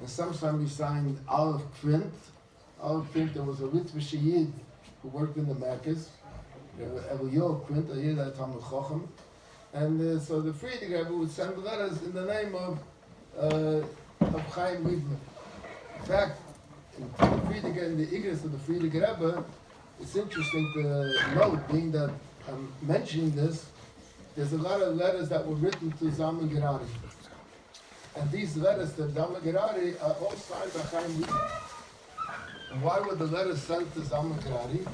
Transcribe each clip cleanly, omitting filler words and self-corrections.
and sometimes we signed Aleph Quint. Aleph Quint, there was a Litvish Yid who worked in the Merkez. Elio Quint, a Yid at Talmud Chochem. And so the Friedrich Rebbe would send letters in the name of Chaim Liebman. In fact, in the Friedrich and the Igros of the Friedrich Rebbe, it's interesting to note, being that I'm mentioning this, there's a lot of letters that were written to Zalman Gerari. And these letters to Zalman Gerari are all signed by Chaim Liebman. And why were the letters sent to Zalman Gerari?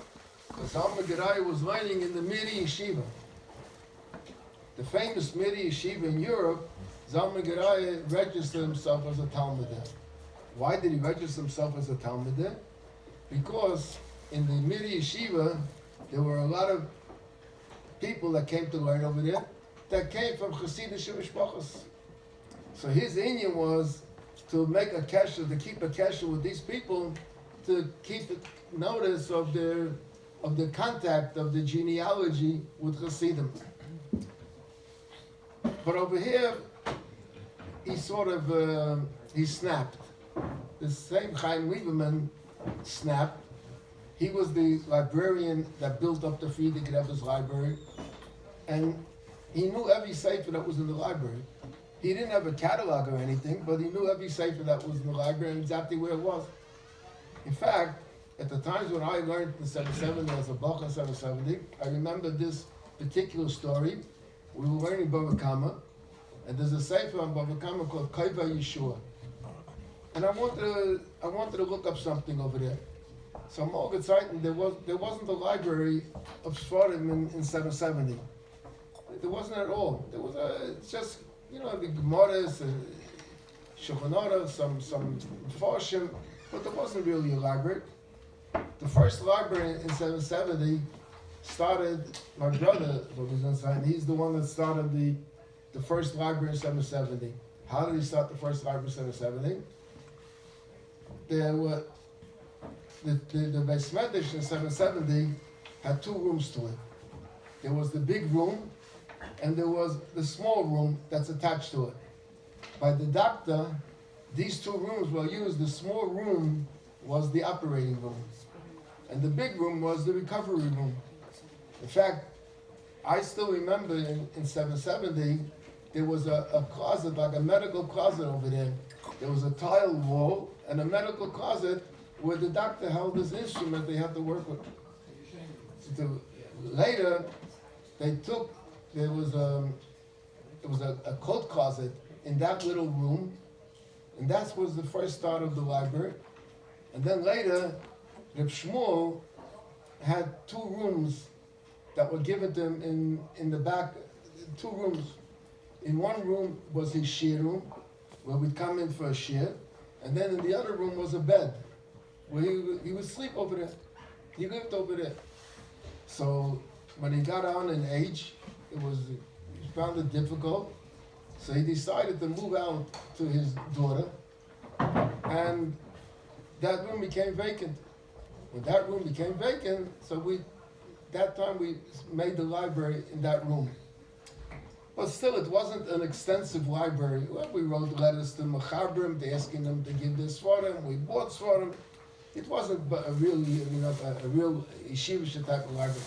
Because Zalman Gerari was learning in the Miri Yeshiva. The famous Miri Yeshiva in Europe, Zalman Gerari registered himself as a Talmud there. Why did he register himself as a Talmud there? Because in the Miri Yeshiva, there were a lot of people that came to learn over there that came from Hasidic Mishpachos. So his inyan was to make a kesher, to keep a kesher with these people, to keep notice of the contact of the genealogy with Hasidim. But over here, he sort of he snapped. The same Chaim Lieberman snapped. He was the librarian that built up the Friedrich Rebbe's library, and he knew every sefer that was in the library. He didn't have a catalog or anything, but he knew every sefer that was in the library and exactly where it was. In fact, at the times when I learned in 770 as a Bach in 770, I remember this particular story. We were learning Bava Kama, and there's a sefer on Bava Kama called Kaiva Yeshua. And I wanted to look up something over there. So Morgan Zeiten, there wasn't a library of Sfarim in 770. There wasn't at all. There was just the Gemaras, Shulchan Aruch, some Farshim, but there wasn't really a library. The first library in 770 started, my brother, he's the one that started the first library in 770. How did he start the first library in 770? There were the Beis Medrash in 770 had two rooms to it. There was the big room, and there was the small room that's attached to it. By the doctor, these two rooms were used. The small room was the operating room, and the big room was the recovery room. In fact, I still remember in 770, there was a closet, like a medical closet over there. There was a tile wall and a medical closet where the doctor held this instrument they had to work with. Later, there was a coat closet in that little room, and that was the first start of the library. And then later, Reb Shmuel had two rooms that were given to him in the back, two rooms. In one room was his shir room, where we'd come in for a shir, and then in the other room was a bed, where he would sleep over there. He lived over there. So when he got on in age, he found it difficult, so he decided to move out to his daughter, and that room became vacant. When that room became vacant, that time we made the library in that room. But still, it wasn't an extensive library. Well, we wrote letters to Mechabrim, asking them to give this for them. We bought for them. It wasn't a real yeshivish type of library.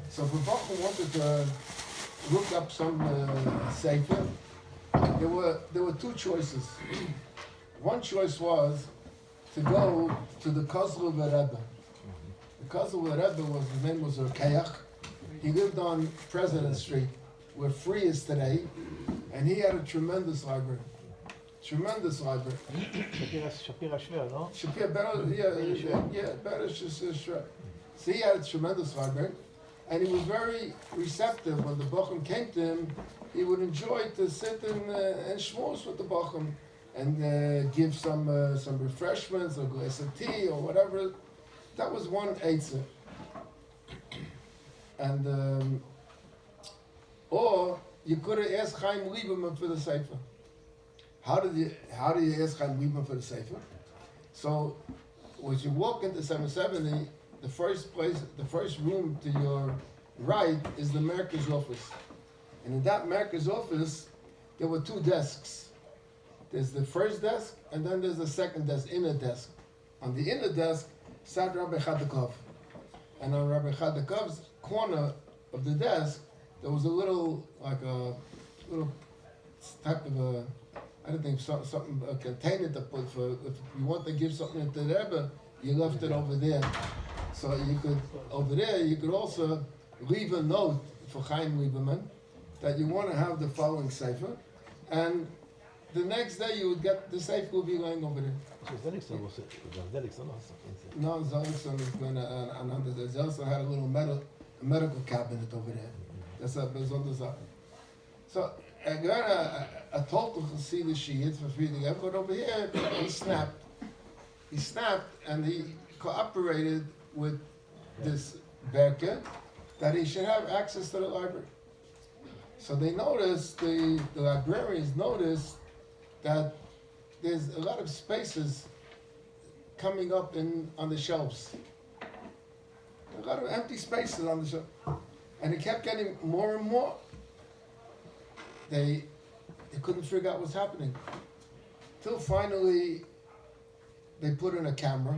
So if Rabbi wanted to look up some sefer, there were two choices. One choice was to go to the Kozler Rebbe. The Kozler Rebbe his name was Urkeach. He lived on President Street, where Free is today, and he had a tremendous library. Tremendous library. Shapira Shver, no? Shapira, better Shver. So he had a tremendous library, and he was very receptive. When the Bochum came to him, he would enjoy to sit and schmooze with the Bochum and give some refreshments or a glass of tea or whatever. That was one eitzah. And or you could have asked Chaim Lieberman for the sefer. How did you ask Chaim Lieberman for the sefer? So when you walk into 770, the first room to your right is the Merkez office. And in that Merkez office, there were two desks. There's the first desk, and then there's the second desk, inner desk. On the inner desk sat Rabbi Chadakov. And on Rabbi Chadakov's corner of the desk, there was a little type of a, I don't think, something, a container to put for, if you want to give something to the Rebbe, you left it over there. So you could, over there, you could also leave a note for Chaim Lieberman that you want to have the following sefer, and the next day you would get, the sefer will be lying over there. No, Zelickson is going to, another, they also had a little medical cabinet over there. That's a besondere Sache. So, got a total Chassidish Shiit for feeding him, but over here, he snapped. He snapped, and he cooperated with this Berke that he should have access to the library. So they noticed, the librarians noticed that there's a lot of spaces coming up on the shelves. A lot of empty spaces on the shelf. And it kept getting more and more. They couldn't figure out what's happening. Till finally, they put in a camera.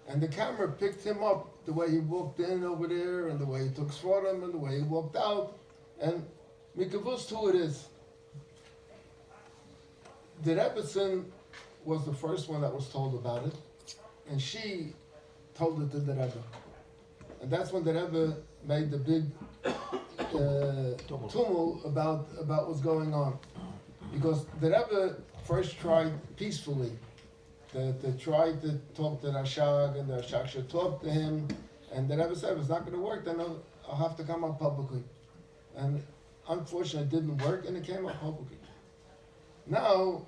And the camera picked him up the way he walked in over there, and the way he took Svarim, and the way he walked out. And Mikavust who it is. The Rebbetzin was the first one that was told about it, and she told it to the Rebbe. And that's when the Rebbe made the big tumult about what's going on. Because the Rebbe first tried peacefully. They tried to talk to Rashag, and the Rashag should talk to him. And the Rebbe said, if it's not going to work, then I'll have to come out publicly. And unfortunately, it didn't work, and it came out publicly. Now,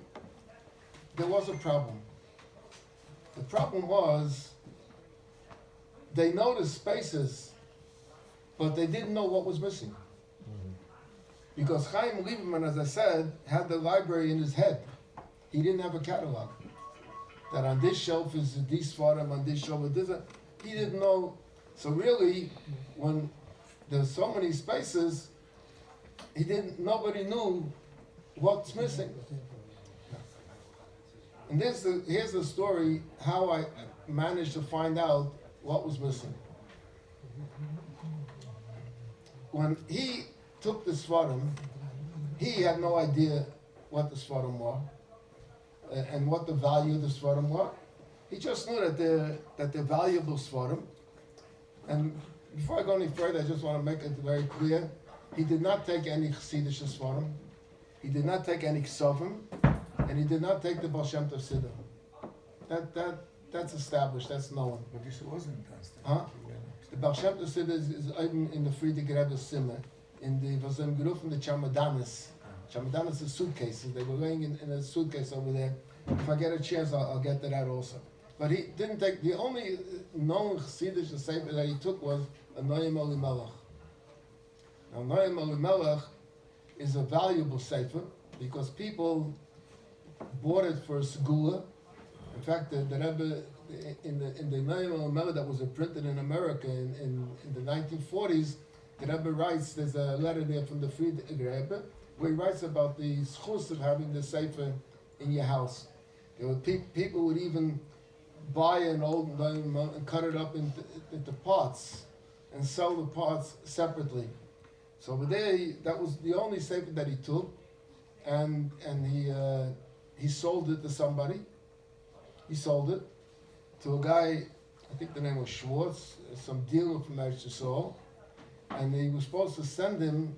there was a problem. The problem was, they noticed spaces, but they didn't know what was missing. Because Chaim Lieberman, as I said, had the library in his head. He didn't have a catalog. That on this shelf is this Svarim, on this shelf is this. He didn't know. So really, when there's so many spaces, nobody knew what's missing. And here's the story, how I managed to find out what was missing. When he took the Svarim, he had no idea what the Svarim were and what the value of the Svarim were. He just knew that they're valuable Svarim. And before I go any further, I just want to make it very clear. He did not take any Chassidish Svarim. He did not take any Ksovim. And he did not take the Baal Shem Tov Siddur. That's established. That's known. But this wasn't constant. Huh? The Baal Shem Tov Siddur is in the Friedrich Rebbe's Zimmer. In the Vazim Geruf in the Chamadanis. Chamadanis is suitcases. They were laying in a suitcase over there. If I get a chance, I'll get to that also. But he didn't take, the only known Chassidish sefer that he took was a Noam Elimelech. Now, Noam Elimelech is a valuable sefer because people bought it for Segula. In fact, the Rebbe, in the Noam Elimelech that was printed in America in the 1940s, the Rebbe writes, there's a letter there from the Friedrich Rebbe, where he writes about the schus of having the sefer in your house. There were people would even buy an old and cut it up into parts and sell the parts separately. So over there, that was the only sefer that he took, and he sold it to somebody. He sold it to a guy, I think the name was Schwartz, some dealer from Eretz Yisrael, and he was supposed to send him.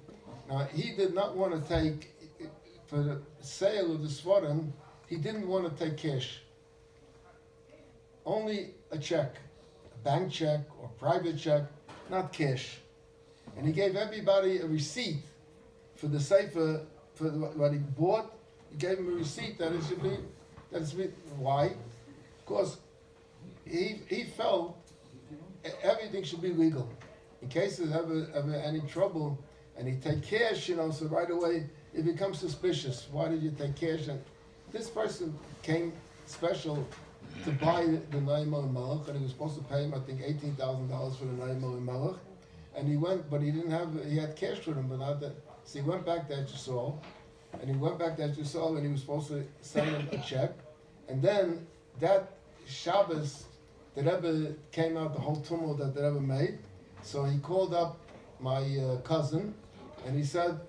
Now he did not want to take, for the sale of the Svarim, he didn't want to take cash. Only a check, a bank check or private check, not cash. And he gave everybody a receipt for the sefer, for what he bought. He gave him a receipt that it should be, why? Because he felt everything should be legal. In case there's ever any trouble, and he take cash, so right away it becomes suspicious. Why did you take cash? And this person came special to buy the Noam Elimelech, and he was supposed to pay him, I think, $18,000 for the Noam Elimelech. And he went, but he didn't have, he had cash with him, but not that. So he went back to Eretz Yisrael, and he went back to Yisrael, and he was supposed to send him a check. And then that Shabbos, the Rebbe came out the whole tumult that the Rebbe made. So he called up my cousin, and he said,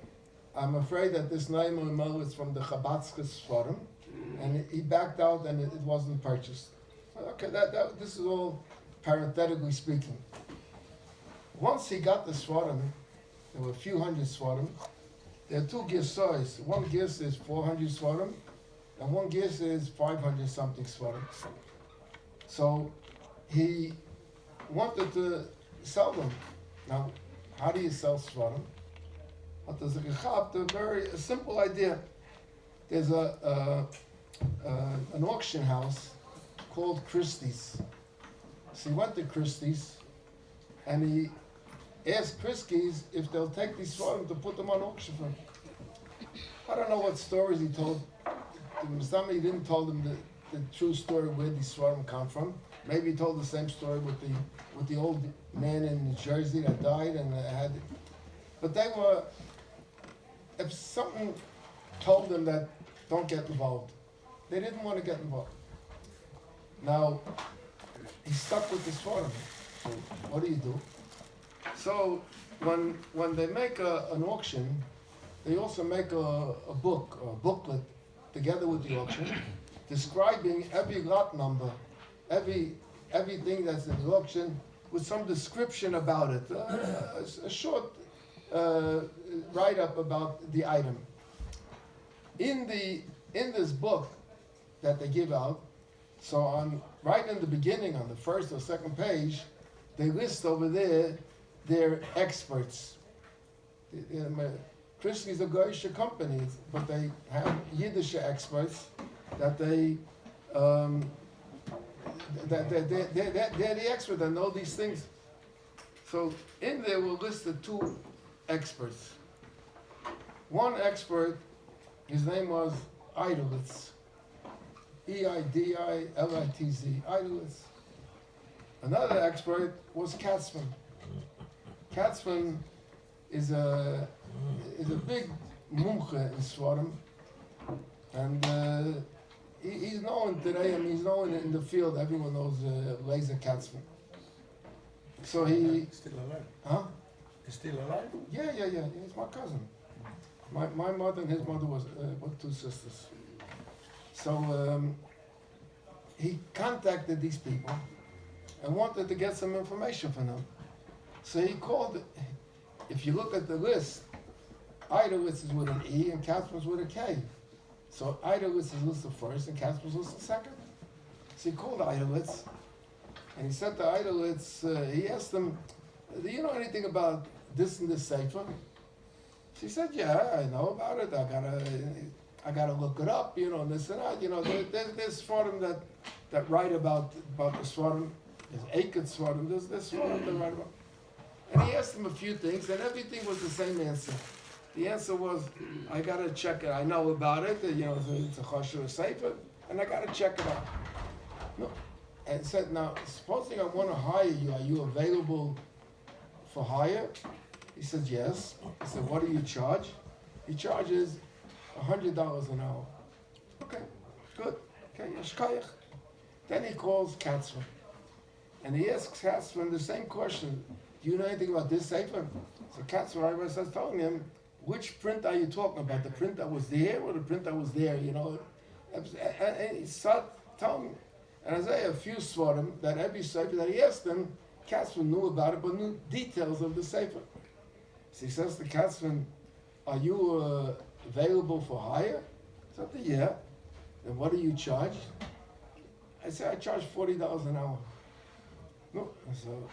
I'm afraid that this name is from the Chabadskis Forum, and he backed out, and it wasn't purchased. Okay, this is all parenthetically speaking. Once he got the Svarim, there were a few hundred Svarim. There are two Girsais. One Girs is 400 Svarim, and one Girs is 500 something Svarim. So he wanted to sell them. Now, how do you sell Svarim? But there's a simple idea. There's an auction house called Christie's. So he went to Christie's, and he asked Christie's if they'll take these Svarim to put them on auction for him. I don't know what stories he told. Somebody didn't tell them the true story where these Svarim come from. Maybe he told the same story with the old man in New Jersey that died and had. But they were. If something told them that don't get involved, they didn't want to get involved. Now he stuck with this Svarim. So what do? So when they make an auction, they also make a booklet together with the auction, describing every lot number, everything that's in the auction with some description about it, a short write-up about the item. In this book that they give out, so right in the beginning, on the first or second page, they list over there their experts. Christie's are Goyish companies, but they have Yiddish experts that they're the expert that know these things. So in there were listed two experts. One expert, his name was Eidowitz, Eidilitz, Eidowitz. Another expert was Katzman. Katzman is a big mumche in Svarim, and he's known today. I mean, he's known in the field. Everyone knows Laser Katzman. So he still alive. Huh? He's still alive? Yeah. He's my cousin. My mother and his mother were two sisters. So he contacted these people and wanted to get some information from them. So he called. If you look at the list, Eidowitz is with an E and Katzman's with a K. So Eidowitz is listed first and Katzman's listed second. So he called Eidowitz, and he said to Eidowitz, he asked him, do you know anything about this and this sefer? She said, yeah, I know about it. I gotta look it up, and this and that. There's Svarim that write about the Svarim. There's Eiket Svarim. There's Svarim that write about. And he asked him a few things, and everything was the same answer. The answer was, I gotta check it. I know about it. It's a chosher sefer, and I gotta check it out. No, and said, now, supposing I want to hire you, are you available for hire? He said, yes. He said, what do you charge? He charges $100 an hour. Okay, good. Okay, yeshkayach. Then he calls Katzman, and he asks Katzman the same question. Do you know anything about this sefer? So Katzman starts telling him, which print are you talking about? The print that was there or the print that was there? And he started telling me. And I say a few Svarim that every sefer that he asked him, Katzman knew about it, but knew details of the sefer. So he says to Katzman, are you available for hire? I said, yeah. And what do you charge? I said, I charge $40 an hour. No, so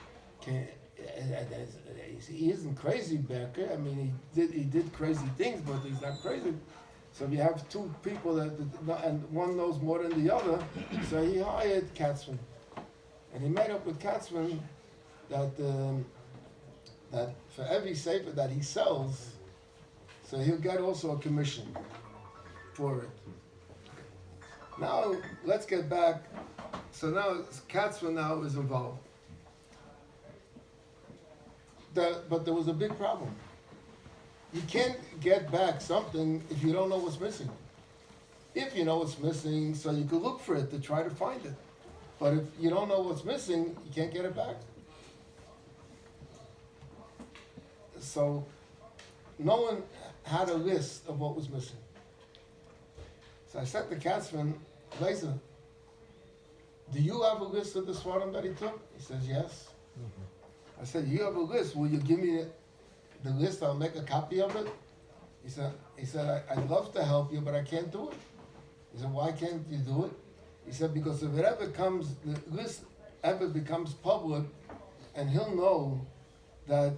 he isn't crazy, Becker. I mean, he did crazy things, but he's not crazy. So if you have two people and one knows more than the other, so he hired Katzman, and he made up with Katzman that for every sefer that he sells, so he'll get also a commission for it. Now let's get back. So now Katzman now is involved. But there was a big problem. You can't get back something if you don't know what's missing. If you know what's missing, so you could look for it to try to find it. But if you don't know what's missing, you can't get it back. So no one had a list of what was missing. So I said to Katzman, Laser, do you have a list of the svarim that he took? He says, yes. I said, you have a list. Will you give me the list? I'll make a copy of it. He said, I'd love to help you, but I can't do it. He said, why can't you do it? He said, because if it ever comes, the list ever becomes public, and he'll know that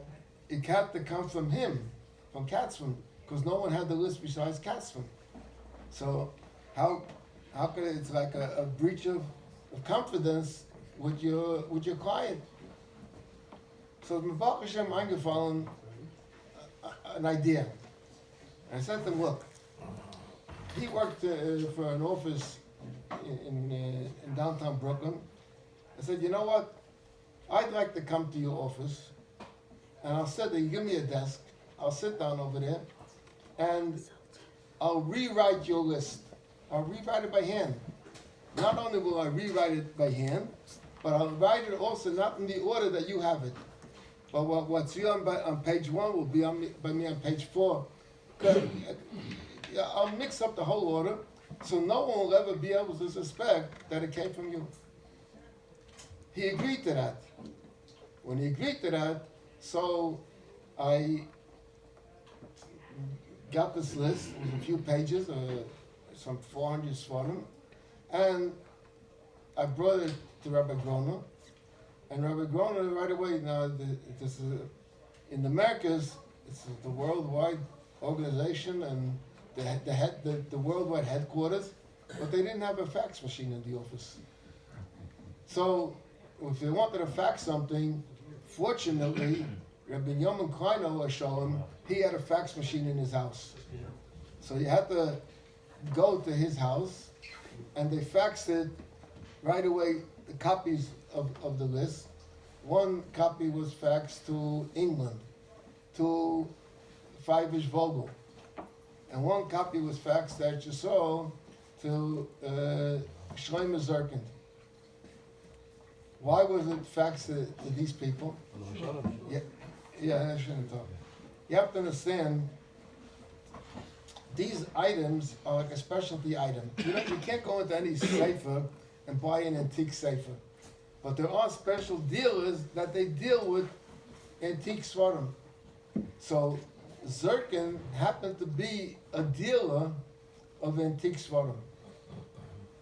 it had to come from him, from Katzman, because no one had the list besides Katzman. So how could it's like a breach of confidence with your client? So Mevach Hashem eingefallen an idea. I said to him, look, he worked for an office in downtown Brooklyn. I said, you know what? I'd like to come to your office, and I'll sit there. You give me a desk. I'll sit down over there, and I'll rewrite your list. I'll rewrite it by hand. Not only will I rewrite it by hand, but I'll write it also not in the order that you have it. But what's here on page 1 will be by me on page 4. I'll mix up the whole order, so no one will ever be able to suspect that it came from you. He agreed to that. When he agreed to that, so I got this list. It was a few pages, some 400 svarim, and I brought it to Rabbi Groner. And Rabbi Groner right away, now this is in the Americas, it's the worldwide organization and the worldwide headquarters, but they didn't have a fax machine in the office. So if they wanted to fax something, fortunately, Rabbi Yoman Kleino was showing he had a fax machine in his house. So you had to go to his house, and they faxed it right away, the copies of the list. One copy was faxed to England, to Fivish Vogel. And one copy was faxed that you saw to Shlomo Zirkin. Why was it faxed to these people? Yeah, I shouldn't talk. You have to understand, these items are like a specialty item. You can't go into any sefer and buy an antique sefer. But there are special dealers that they deal with antique svarim. So Zirkin happened to be a dealer of antique svarim.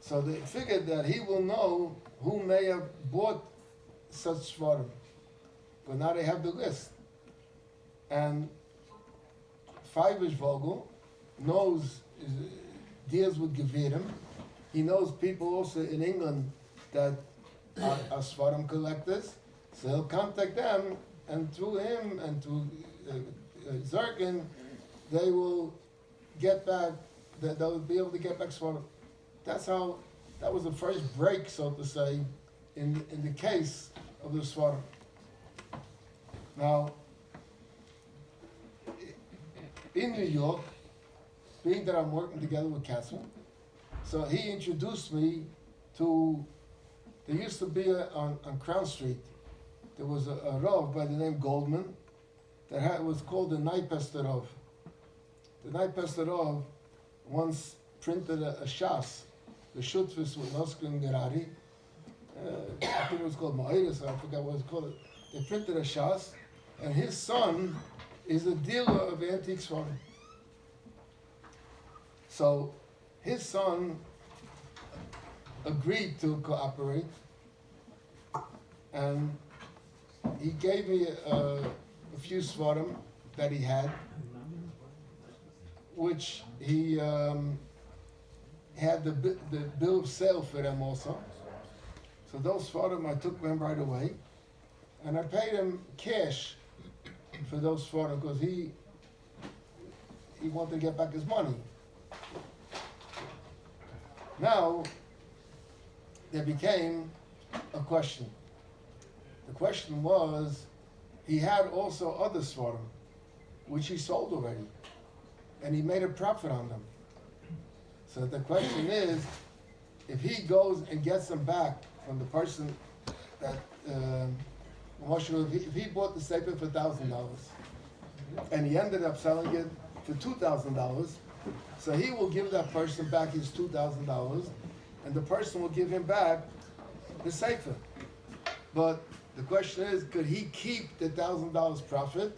So they figured that he will know who may have bought such svarim. But now they have the list. And Fivish Vogel deals with Gevirim. He knows people also in England that are svarim collectors. So he'll contact them, and through him and through Zirkin, they will get back, they'll be able to get back svarim. That was the first break, so to say, in the case of the svarim. Now, in New York, being that I'm working together with Katzman, so he introduced me to, there used to be on Crown Street, there was a Rav by the name Goldman that was called the Naipester Rav. The Naipester Rav once printed a Shas, the Shutfis with Nosker and Gerari. I think it was called Ma'iris, I forgot what it was called. They printed a Shas, and his son is a dealer of antique svarim. So his son agreed to cooperate, and he gave me a few svarim that he had, which he had the bill of sale for them also. So those svarim I took them right away, and I paid him cash for those svarim because he wanted to get back his money. Now, there became a question. The question was, he had also other svarim. which he sold already, and he made a profit on them. So the question is, if he goes and gets them back from the person that, if he bought the sefer for $1,000, and he ended up selling it for $2,000, so he will give that person back his $2,000, and the person will give him back the sefer. But the question is, could he keep the $1,000 profit,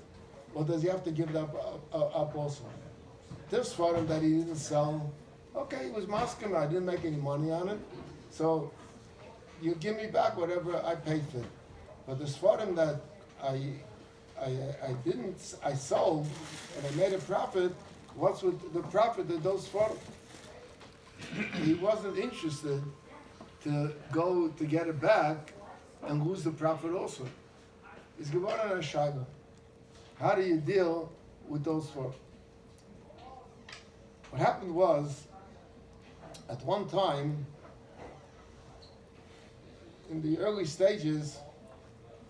or does he have to give it up also? This for him that he didn't sell, okay, he was masking, I didn't make any money on it, so you give me back whatever I paid for it. But this for him that I sold and I made a profit, what's with the profit of those for? He wasn't interested to go to get it back and lose the profit also. It's geworden a shayla. How do you deal with those four? What happened was, at one time, in the early stages,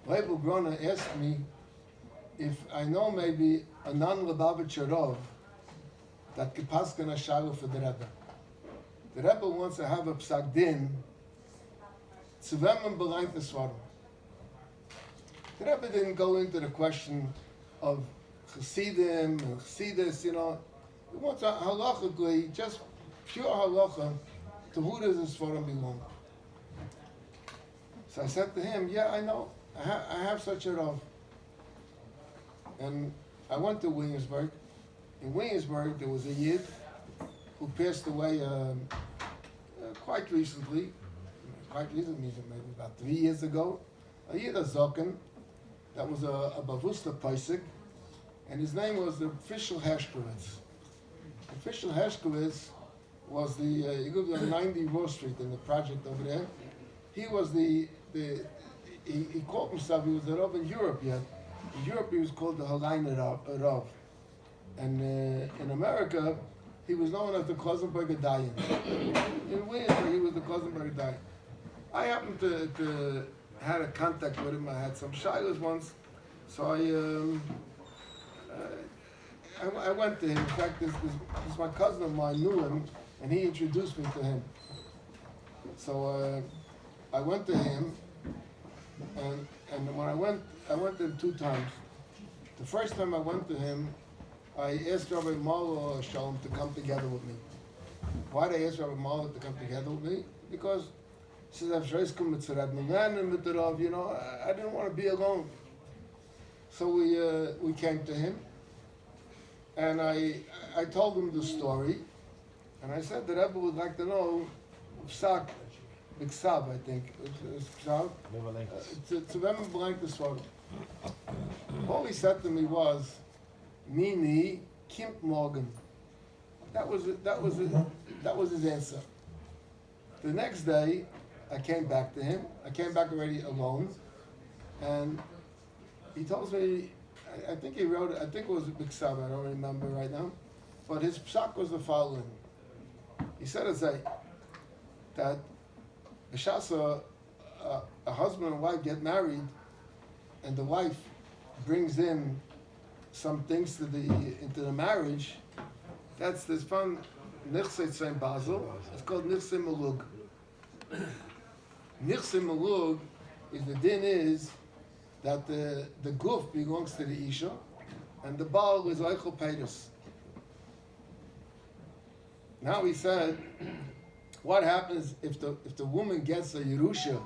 Rabbi Grona asked me if I know maybe a non-Lubavitcher Rov that could paskin a shayla for the Rebbe. The Rebbe wants to have a psak din tzuvem and b'lein tesvarim. The Rebbe didn't go into the question of Chassidim and Chassidus, He wants a halachically, just pure halacha, to who does this svarim belong. So I said to him, yeah, I know, I have such a Rav. And I went to Williamsburg. In Williamsburg, there was a Yid who passed away quite recently, maybe about 3 years ago. A Yid Azokin, that was a Bavusta Paisik, and his name was the official Hershkowitz. Official Hershkowitz was he lived on 90 Wall Street in the project over there. He was he called himself, he was a Rav in Europe yet. In Europe he was called the Halaina Rav. And in America, he was known as the Klausenberger Dayan. In Williamsburg, he was the Klausenberger Dayan. I happened to had a contact with him. I had some shilas once, so I went to him. In fact, this my cousin of mine knew him, and he introduced me to him. So I went to him, and when I went to him 2 times. The first time I went to him, I asked Rabbi Marlo Shalom to come together with me. Why did I ask Rabbi Marlo to come together with me? Because he says, I didn't want to be alone. So we came to him, and I told him the story, and I said the Rebbe would like to know Psak, B'Ksav, I think. Psak. Tzuvem blank the sword. All he said to me was, Mini Kimp Morgan. That was his answer. The next day, I came back to him. I came back already alone, and he tells me, I think he wrote it, I think it was a big sum, I don't remember right now, but his psak was the following. He said that B'Shasa, a husband and wife get married, and the wife brings in some things into the marriage. That's this fun Nichse Tzvein Basel. It's called Nichse Malug. Nichse Malug is the din is that the guf belongs to the isha, and the baal is oichel peiros. Now he said, what happens if the woman gets a yerusha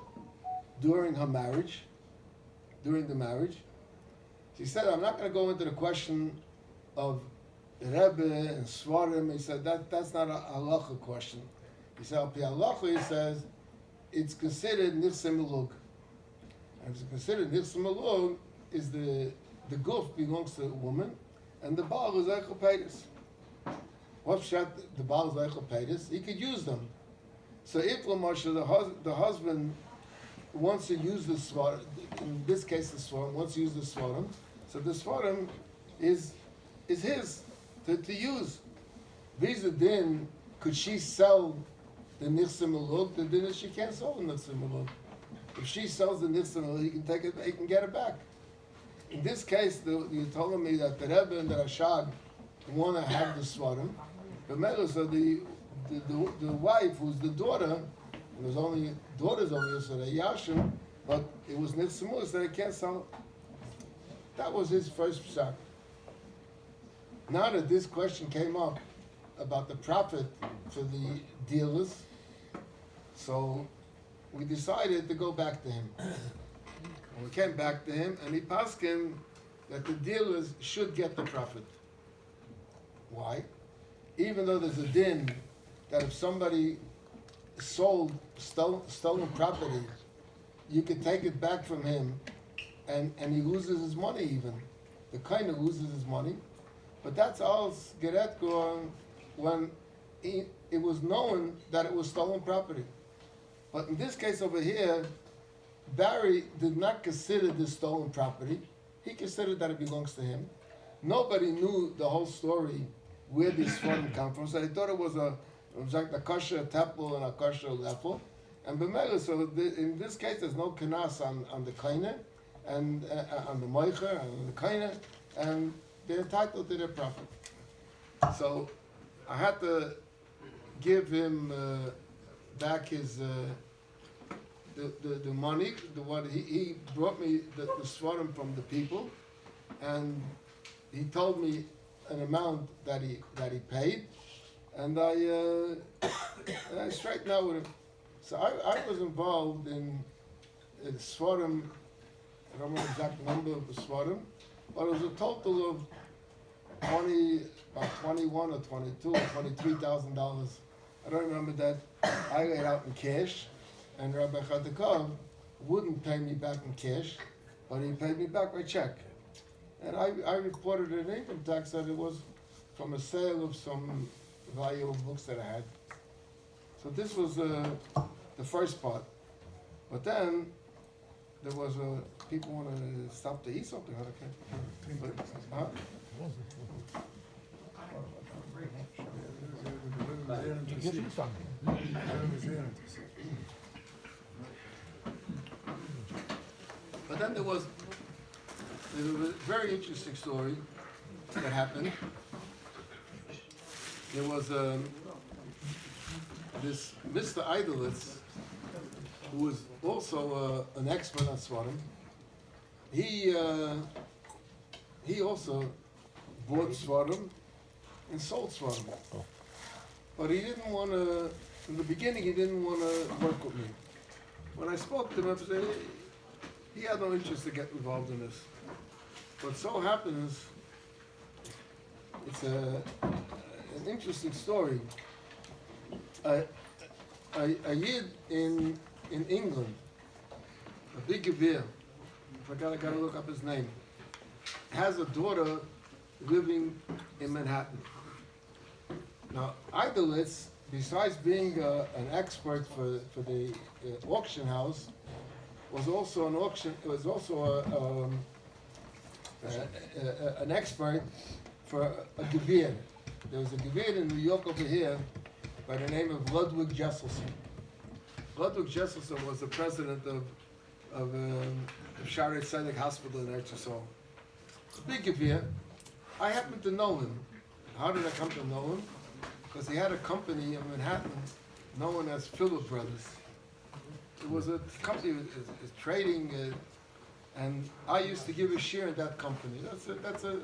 during the marriage? He said, I'm not going to go into the question of Rebbe and Svarim. He said, that's not a halacha question. He said, Al-Pi halacha, he says, it's considered Nichse Malug. And it's considered Nichse Malug is the guf belongs to a woman, and the baal is oichel peiros. What's the baal is oichel peiros? He could use them. So if the husband wants to use the svarim, in this case the svarim, wants to use the svarim, so the svarim is his to use. Visa din, could she sell the Nichse Malug? The din is she can't sell the Nichse Malug. If she sells the Nichse Malug, he can take it, he can get it back. in this case, you told me that the Rebbe and the Rashag want to have the Svarim. But Mela, so the wife, who's the daughter, it was only daughters over here, so they Yashim, but it was Nitzimur, so they can't sell it. That was his first psak. Now that this question came up about the profit for the dealers, so we decided to go back to him. And we came back to him, and he passed him that the dealers should get the profit. Why? Even though there's a din that if somebody sold stolen property, you could take it back from him, and he loses his money even. The kind of loses his money. But that's all Geret going when it was known that it was stolen property. But in this case over here, Barry did not consider this stolen property. He considered that it belongs to him. Nobody knew the whole story, where this fund come from. So they thought it was like a kosher temple and a kosher level. And b'meila, so in this case, there's no kenas on the kainer, and on the moicher, and on the kainer, and they're entitled to their profit. So I had to give him back his the money. What he brought me the svarim from the people, and he told me an amount that he paid, and I straightened out with him. So I was involved in svarim. I don't know the exact number of the svarim, but it was a total of about $21 or $22 or $23,000. I don't remember that. I laid out in cash, and Rabbi Chadakov wouldn't pay me back in cash, but he paid me back by check. And I reported in income tax that it was from a sale of some valuable books that I had. So this was the first part. But then there was people want to stop to eat something. Okay. But, But then there was a very interesting story that happened. There was this Mr. Idolitz, who was also an expert on Svarim. He also bought Svarim and sold Svarim. But he didn't want to, in the beginning, he didn't want to work with me. When I spoke to him, I said, he had no interest to get involved in this. But so happens, it's an interesting story. A yid in England, a big gevir, I gotta look up his name, has a daughter living in Manhattan. Now, Idolitz, besides being an expert for the auction house, was also an expert for a gevir. There was a gevir in New York over here by the name of Ludwig Jesselson. Ludwig Jesselson was the president of Shaarei Tzedek Hospital in Eretz Yisrael. Big gevir. I happened to know him. How did I come to know him? Because he had a company in Manhattan known as Philip Brothers. It was a company with trading, and I used to give a share in that company. That's a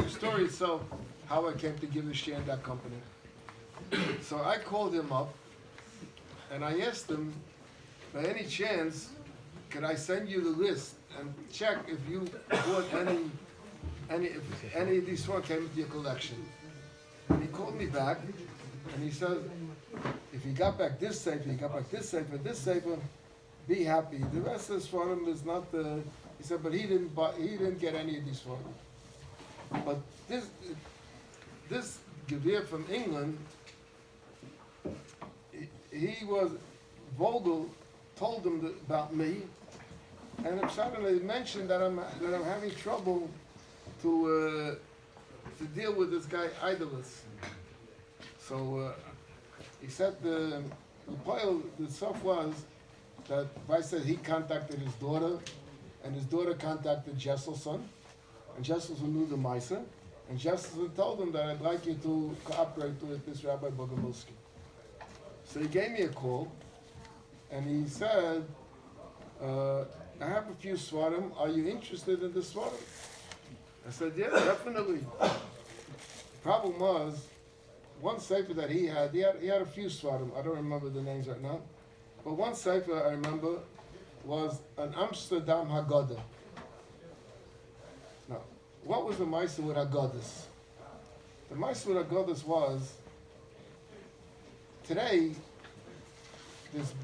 story itself, how I came to give a share in that company. So I called him up, and I asked him, by any chance, could I send you the list and check if you bought if any of these four came into your collection? And he called me back, and he said, if you got back this safer, you got back this safer, be happy. The rest of this for him is not the. He said, but he didn't get any of these for him. But this gevir from England, he was Vogel told him about me, and suddenly mentioned that I'm having trouble to deal with this guy Idolitz. So he said the stuff was that I said he contacted his daughter, and his daughter contacted Jesselson, And Jesselson knew the Meiser, and Jesselson told him that I'd like you to cooperate with this Rabbi Bogomilski. So he gave me a call, and he said, I have a few svarim. Are you interested in the svarim? I said, yeah, definitely. The problem was, one sefer that he had a few svarim. I don't remember the names right now. But one sefer I remember was an Amsterdam Haggadah. Now, what was the Meiser with Haggadahs? The Meiser with Haggadahs was, today, there's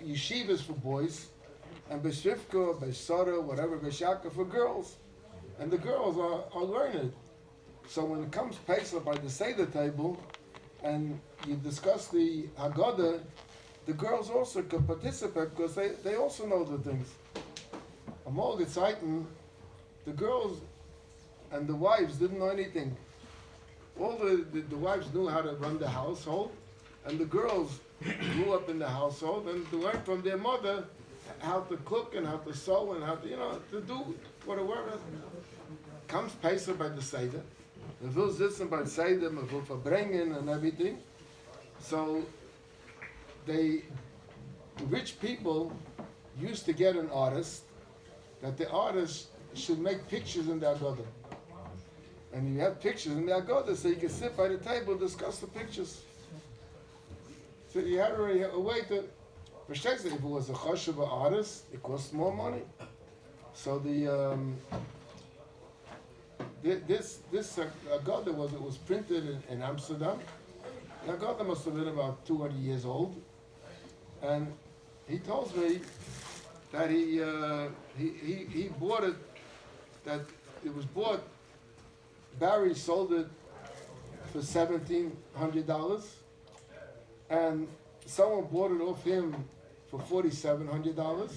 yeshivas for boys, and Beshivka, Beshara, whatever, Beshaka for girls. And the girls are learned. So when it comes Pesach by the Seder table, and you discuss the Haggadah, the girls also can participate because they also know the things. Amol Gezeiten, the girls and the wives didn't know anything. All the wives knew how to run the household, and the girls grew up in the household and learned from their mother how to cook and how to sew and how to, to do whatever. Comes Pesach by the Seder. Man will sitzen by the Seder, man will verbringen and everything. So the rich people used to get an artist, that the artist should make pictures in the Haggadah. And you have pictures in the Haggadah, so you can sit by the table and discuss the pictures. So you had already a way to, if it was a choshev artist, it cost more money. So this Haggadah was printed in Amsterdam. The Haggadah must have been about 200 years old. And he tells me that he bought it, that it was bought, Barry sold it for $1,700, and someone bought it off him for $4,700,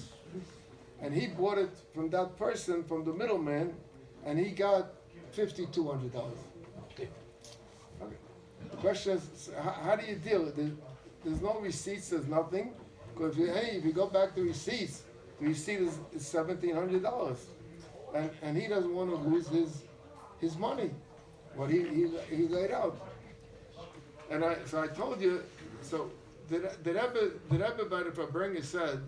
and he bought it from that person, from the middleman, and he got $5,200. Okay. The question is, how do you deal with it? There's no receipts, there's nothing. Because if you go back to receipts, the receipt is $1,700, and he doesn't want to lose his money, what he laid out. And I told you, so the Rebbe by the Fabrenga said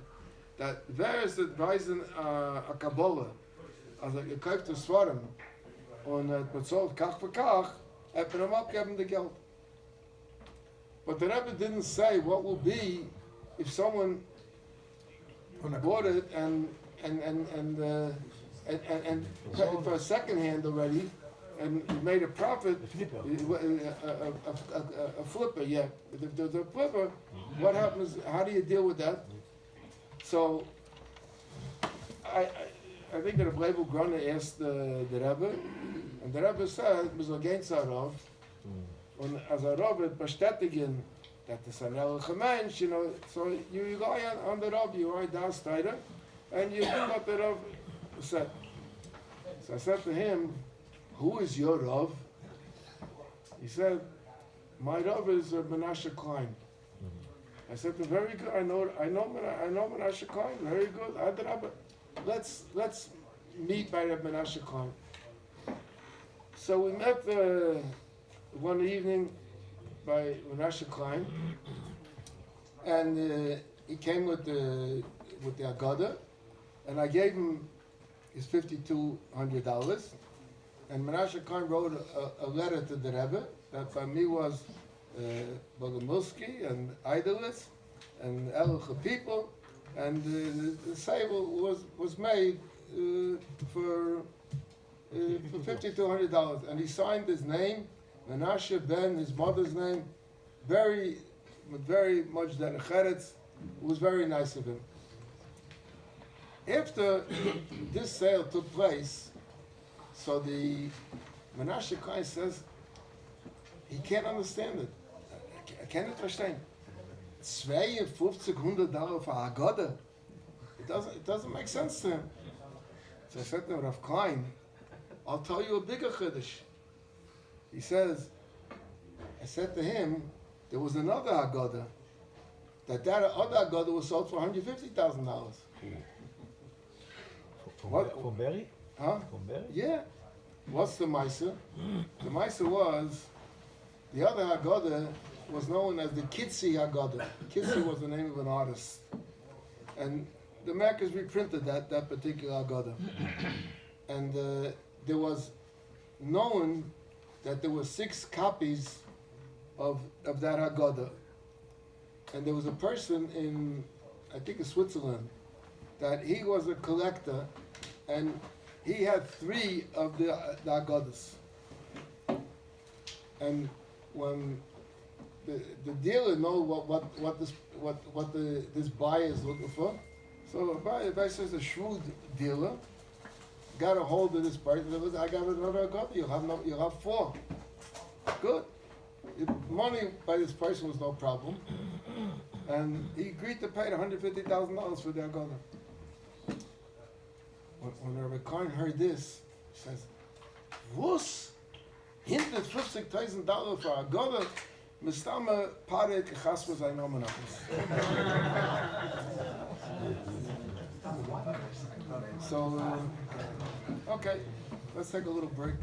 that wer ist advising a Kabbalah, also gekauft das Svarim, und bezahlt kach für kach, hat man ihm abgegeben the Geld. But the Rebbe didn't say what will be if someone bought it and for a second hand already, and made a profit. A flipper, yeah. The flipper, what happens? How do you deal with that? So, I think that Rabbi Grona asked the Rebbe, and the Rebbe said, "Wir sollen gehen zu Rav, und als Rav wird bestätigen, that is an ehrlicher Mensch, so you go on the Rav, you are downstairs, and you do what the Rav said." So I said to him, "Who is your Rav?" He said, "My Rav is Menashe Klein." I said to him, "Very good. I know Menashe Klein. Very good. Adrabah. Let's meet by Reb Menashe Klein." So we met one evening by Menashe Klein, and he came with the Haggadah, and I gave him his $5,200. And Menashe Klein wrote a letter to the Rebbe that by me was Bogomilski and Idolists and Elocha people, and the sale was made for $5,200, and he signed his name, Menashe Ben, his mother's name, very much derech. It was very nice of him. After this sale took place, so the Menashe Klein says he can't understand it. I can't understand. $5,200 for Haggadah. It doesn't make sense to him. So I said to Rav Klein, "I'll tell you a bigger chiddush." He says, I said to him, there was another Haggadah. That other Haggadah was sold for $150,000. For Barry? Huh? From Berry? Yeah. What's the Maisa? The Maisa was, the other Haggadah was known as the Kitsi Haggadah. Kitsi was the name of an artist. And the Americans reprinted that particular Haggadah. And there was known that there were 6 copies of that Haggadah. And there was a person in, I think in Switzerland, that he was a collector, and he had 3 of the Haggadahs. And when the dealer know what this buyer is looking for, so if I says a shrewd dealer got a hold of this person, I got another Haggadah. You'll have 4. Good. Money by this person was no problem, and he agreed to pay $150,000 for the Haggadah. When Rabbi Cohen heard this, he says, "Was $150,000 for Haggadah? Mistama pare kechas was I know So, okay, let's take a little break.